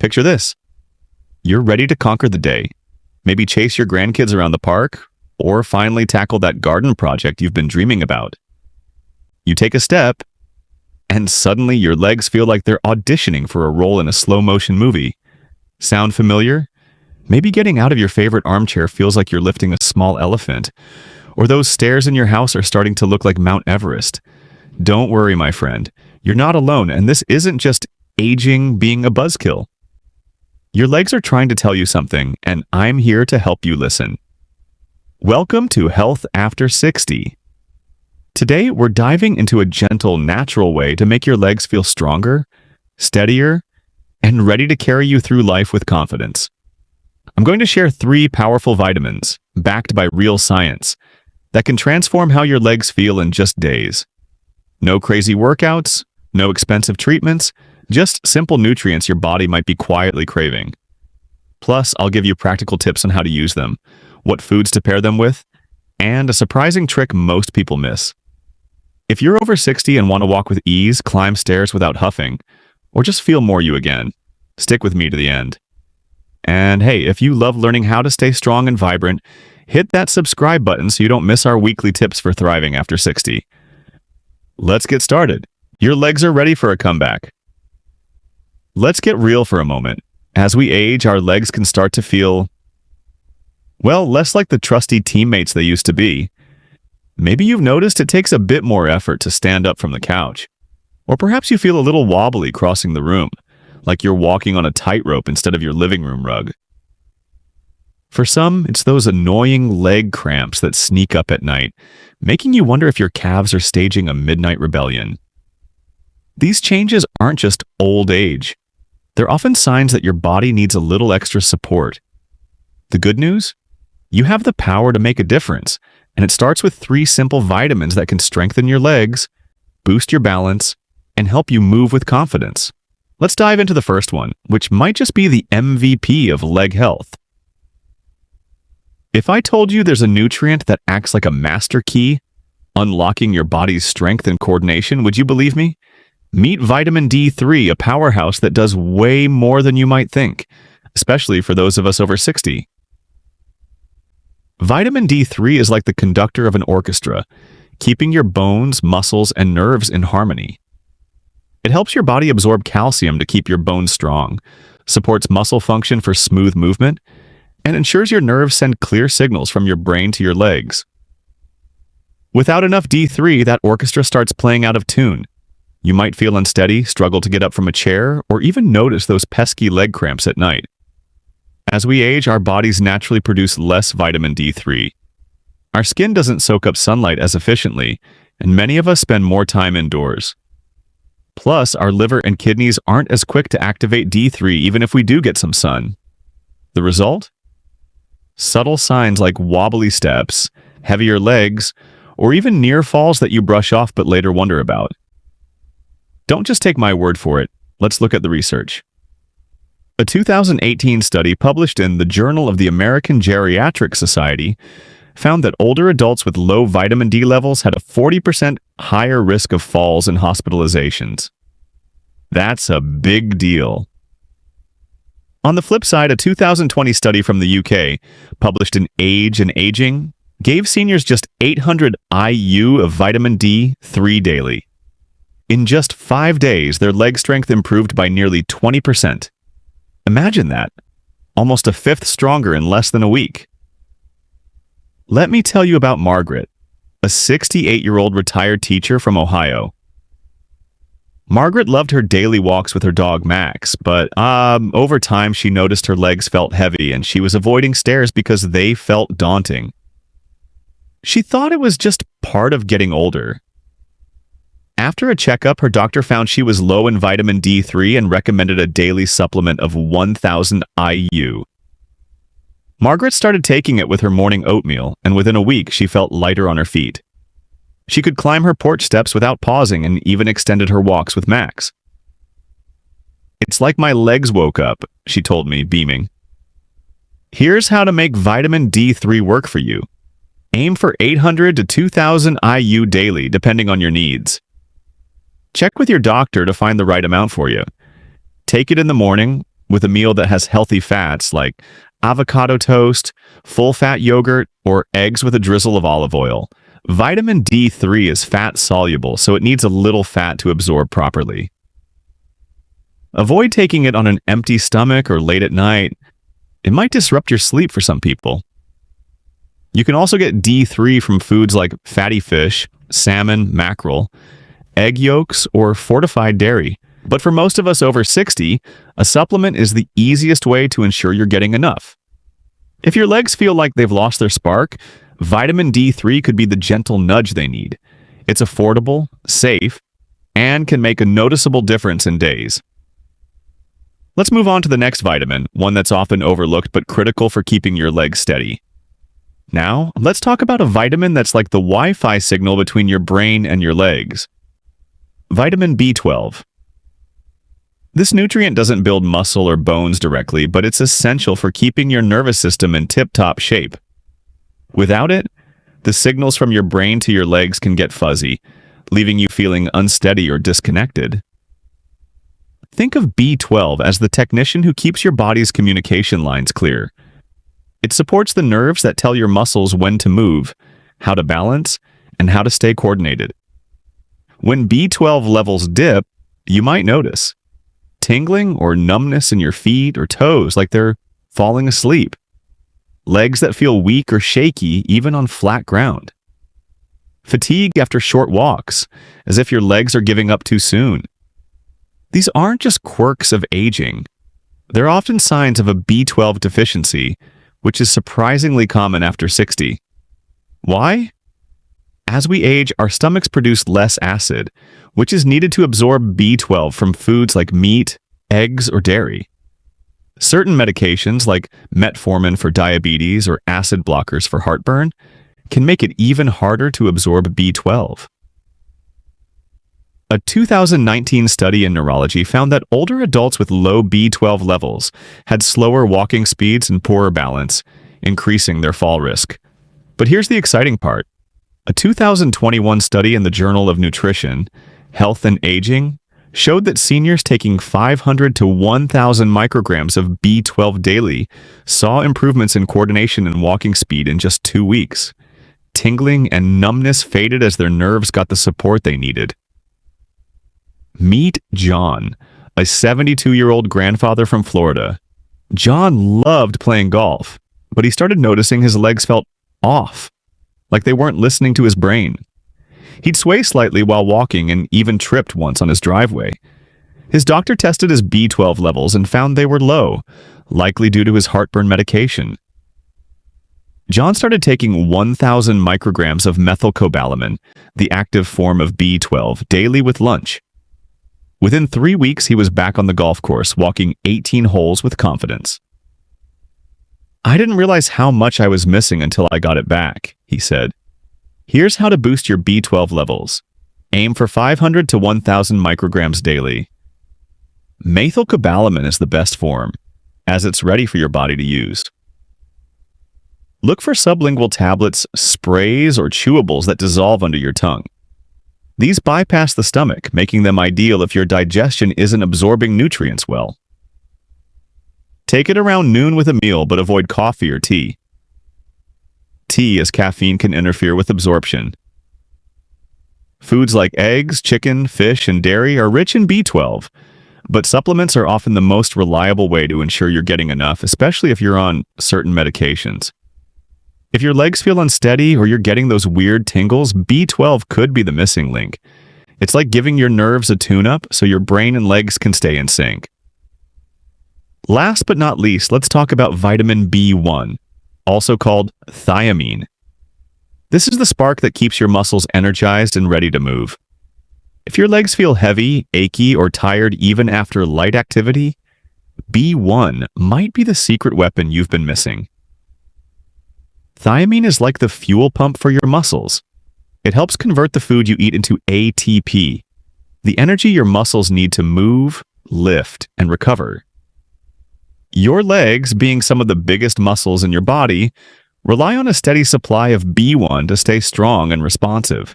Picture this. You're ready to conquer the day. Maybe chase your grandkids around the park, or finally tackle that garden project you've been dreaming about. You take a step, and suddenly your legs feel like they're auditioning for a role in a slow-motion movie. Sound familiar? Maybe getting out of your favorite armchair feels like you're lifting a small elephant, or those stairs in your house are starting to look like Mount Everest. Don't worry, my friend. You're not alone, and this isn't just aging being a buzzkill. Your legs are trying to tell you something, and I'm here to help you listen. Welcome to Health After 60. Today, we're diving into a gentle, natural way to make your legs feel stronger, steadier, and ready to carry you through life with confidence. I'm going to share 3 powerful vitamins, backed by real science, that can transform how your legs feel in just days. No crazy workouts, no expensive treatments, just simple nutrients your body might be quietly craving. Plus, I'll give you practical tips on how to use them, what foods to pair them with, and a surprising trick most people miss. If you're over 60 and want to walk with ease, climb stairs without huffing, or just feel more you again, stick with me to the end. And hey, if you love learning how to stay strong and vibrant, hit that subscribe button so you don't miss our weekly tips for thriving after 60. Let's get started. Your legs are ready for a comeback. Let's get real for a moment. As we age, our legs can start to feel, well, less like the trusty teammates they used to be. Maybe you've noticed it takes a bit more effort to stand up from the couch. Or perhaps you feel a little wobbly crossing the room, like you're walking on a tightrope instead of your living room rug. For some, it's those annoying leg cramps that sneak up at night, making you wonder if your calves are staging a midnight rebellion. These changes aren't just old age. They're often signs that your body needs a little extra support. The good news? You have the power to make a difference, and it starts with 3 simple vitamins that can strengthen your legs, boost your balance, and help you move with confidence. Let's dive into the first one, which might just be the MVP of leg health. If I told you there's a nutrient that acts like a master key, unlocking your body's strength and coordination, would you believe me? Meet vitamin D3, a powerhouse that does way more than you might think, especially for those of us over 60. Vitamin D3 is like the conductor of an orchestra, keeping your bones, muscles, and nerves in harmony. It helps your body absorb calcium to keep your bones strong, supports muscle function for smooth movement, and ensures your nerves send clear signals from your brain to your legs. Without enough D3, that orchestra starts playing out of tune. You might feel unsteady, struggle to get up from a chair, or even notice those pesky leg cramps at night. As we age, our bodies naturally produce less vitamin D3. Our skin doesn't soak up sunlight as efficiently, and many of us spend more time indoors. Plus, our liver and kidneys aren't as quick to activate D3 even if we do get some sun. The result? Subtle signs like wobbly steps, heavier legs, or even near falls that you brush off but later wonder about. Don't just take my word for it. Let's look at the research. A 2018 study published in the Journal of the American Geriatric Society found that older adults with low vitamin D levels had a 40% higher risk of falls and hospitalizations. That's a big deal. On the flip side, a 2020 study from the UK, published in Age and Aging, gave seniors just 800 IU of vitamin D3 daily. In just 5 days, their leg strength improved by nearly 20%. Imagine that. Almost a fifth stronger in less than a week. Let me tell you about Margaret, a 68-year-old retired teacher from Ohio. Margaret loved her daily walks with her dog Max, but over time she noticed her legs felt heavy and she was avoiding stairs because they felt daunting. She thought it was just part of getting older. After a checkup, her doctor found she was low in vitamin D3 and recommended a daily supplement of 1,000 IU. Margaret started taking it with her morning oatmeal, and within a week she felt lighter on her feet. She could climb her porch steps without pausing and even extended her walks with Max. "It's like my legs woke up," she told me, beaming. Here's how to make vitamin D3 work for you. Aim for 800 to 2,000 IU daily, depending on your needs. Check with your doctor to find the right amount for you. Take it in the morning, with a meal that has healthy fats like avocado toast, full-fat yogurt, or eggs with a drizzle of olive oil. Vitamin D3 is fat-soluble, so it needs a little fat to absorb properly. Avoid taking it on an empty stomach or late at night. It might disrupt your sleep for some people. You can also get D3 from foods like fatty fish, salmon, mackerel, egg yolks, or fortified dairy. But for most of us over 60, a supplement is the easiest way to ensure you're getting enough. If your legs feel like they've lost their spark, vitamin D3 could be the gentle nudge they need. It's affordable, safe, and can make a noticeable difference in days. Let's move on to the next vitamin, one that's often overlooked but critical for keeping your legs steady. Now, let's talk about a vitamin that's like the Wi-Fi signal between your brain and your legs. Vitamin B12. This nutrient doesn't build muscle or bones directly, but it's essential for keeping your nervous system in tip-top shape. Without it, the signals from your brain to your legs can get fuzzy, leaving you feeling unsteady or disconnected. Think of B12 as the technician who keeps your body's communication lines clear. It supports the nerves that tell your muscles when to move, how to balance, and how to stay coordinated. When B12 levels dip, you might notice tingling or numbness in your feet or toes like they're falling asleep. Legs that feel weak or shaky even on flat ground. Fatigue after short walks, as if your legs are giving up too soon. These aren't just quirks of aging. They're often signs of a B12 deficiency, which is surprisingly common after 60. Why? As we age, our stomachs produce less acid, which is needed to absorb B12 from foods like meat, eggs, or dairy. Certain medications, like metformin for diabetes or acid blockers for heartburn, can make it even harder to absorb B12. A 2019 study in neurology found that older adults with low B12 levels had slower walking speeds and poorer balance, increasing their fall risk. But here's the exciting part. A 2021 study in the Journal of Nutrition, Health and Aging showed that seniors taking 500 to 1,000 micrograms of B12 daily saw improvements in coordination and walking speed in just 2 weeks. Tingling and numbness faded as their nerves got the support they needed. Meet John, a 72-year-old grandfather from Florida. John loved playing golf, but he started noticing his legs felt off, like they weren't listening to his brain. He'd sway slightly while walking and even tripped once on his driveway. His doctor tested his B12 levels and found they were low, likely due to his heartburn medication. John started taking 1,000 micrograms of methylcobalamin, the active form of B12, daily with lunch. Within 3 weeks, he was back on the golf course, walking 18 holes with confidence. "I didn't realize how much I was missing until I got it back," he said. "Here's how to boost your B12 levels. Aim for 500 to 1,000 micrograms daily. Methylcobalamin is the best form, as it's ready for your body to use. Look for sublingual tablets, sprays, or chewables that dissolve under your tongue. These bypass the stomach, making them ideal if your digestion isn't absorbing nutrients well. Take it around noon with a meal, but avoid coffee or tea. Tea, as caffeine can interfere with absorption. Foods like eggs, chicken, fish, and dairy are rich in B12, but supplements are often the most reliable way to ensure you're getting enough, especially if you're on certain medications. If your legs feel unsteady or you're getting those weird tingles, B12 could be the missing link. It's like giving your nerves a tune-up so your brain and legs can stay in sync. Last but not least, let's talk about vitamin B1, also called thiamine. This is the spark that keeps your muscles energized and ready to move. If your legs feel heavy, achy, or tired even after light activity, B1 might be the secret weapon you've been missing. Thiamine is like the fuel pump for your muscles. It helps convert the food you eat into ATP, the energy your muscles need to move, lift, and recover. Your legs, being some of the biggest muscles in your body, rely on a steady supply of B1 to stay strong and responsive.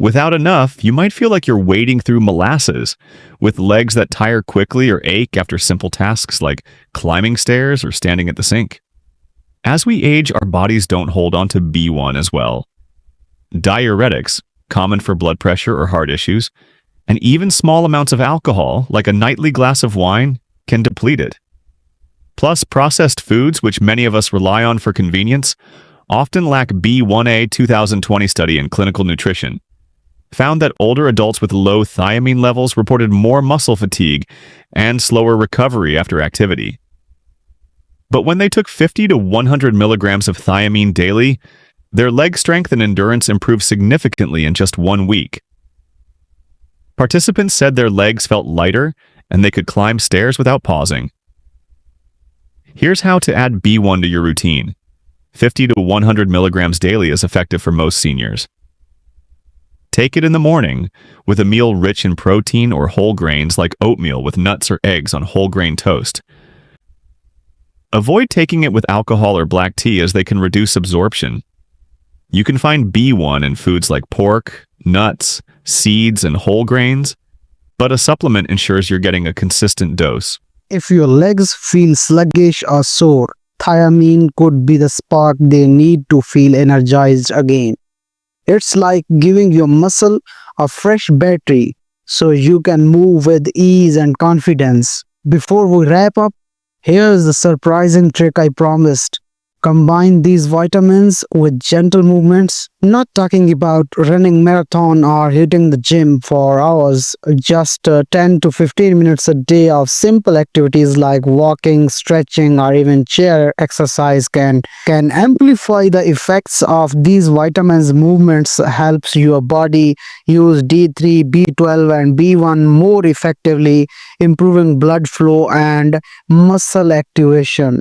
Without enough, you might feel like you're wading through molasses, with legs that tire quickly or ache after simple tasks like climbing stairs or standing at the sink. As we age, our bodies don't hold on to B1 as well. Diuretics, common for blood pressure or heart issues, and even small amounts of alcohol, like a nightly glass of wine, can deplete it. Plus, processed foods, which many of us rely on for convenience, often lack B1A 2020 study in clinical nutrition, found that older adults with low thiamine levels reported more muscle fatigue and slower recovery after activity. But when they took 50 to 100 milligrams of thiamine daily, their leg strength and endurance improved significantly in just 1 week. Participants said their legs felt lighter and they could climb stairs without pausing. Here's how to add B1 to your routine. 50 to 100 milligrams daily is effective for most seniors. Take it in the morning with a meal rich in protein or whole grains like oatmeal with nuts or eggs on whole grain toast. Avoid taking it with alcohol or black tea as they can reduce absorption. You can find B1 in foods like pork, nuts, seeds, and whole grains, but a supplement ensures you're getting a consistent dose. If your legs feel sluggish or sore, thiamine could be the spark they need to feel energized again. It's like giving your muscle a fresh battery so you can move with ease and confidence. Before we wrap up, here's the surprising trick I promised. Combine these vitamins with gentle movements, not talking about running marathon or hitting the gym for hours, just 10 to 15 minutes a day of simple activities like walking, stretching, or even chair exercise can amplify the effects of these vitamins. Movements helps your body use D3, B12 and B1 more effectively, improving blood flow and muscle activation.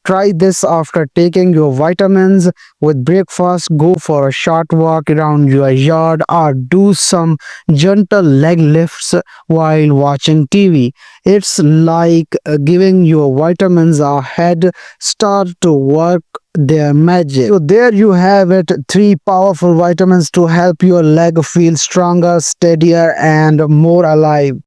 Try this after taking your vitamins with breakfast. Go for a short walk around your yard or do some gentle leg lifts while watching TV. It's like giving your vitamins a head start to work their magic. So there you have it, 3 powerful vitamins to help your leg feel stronger, steadier and more alive.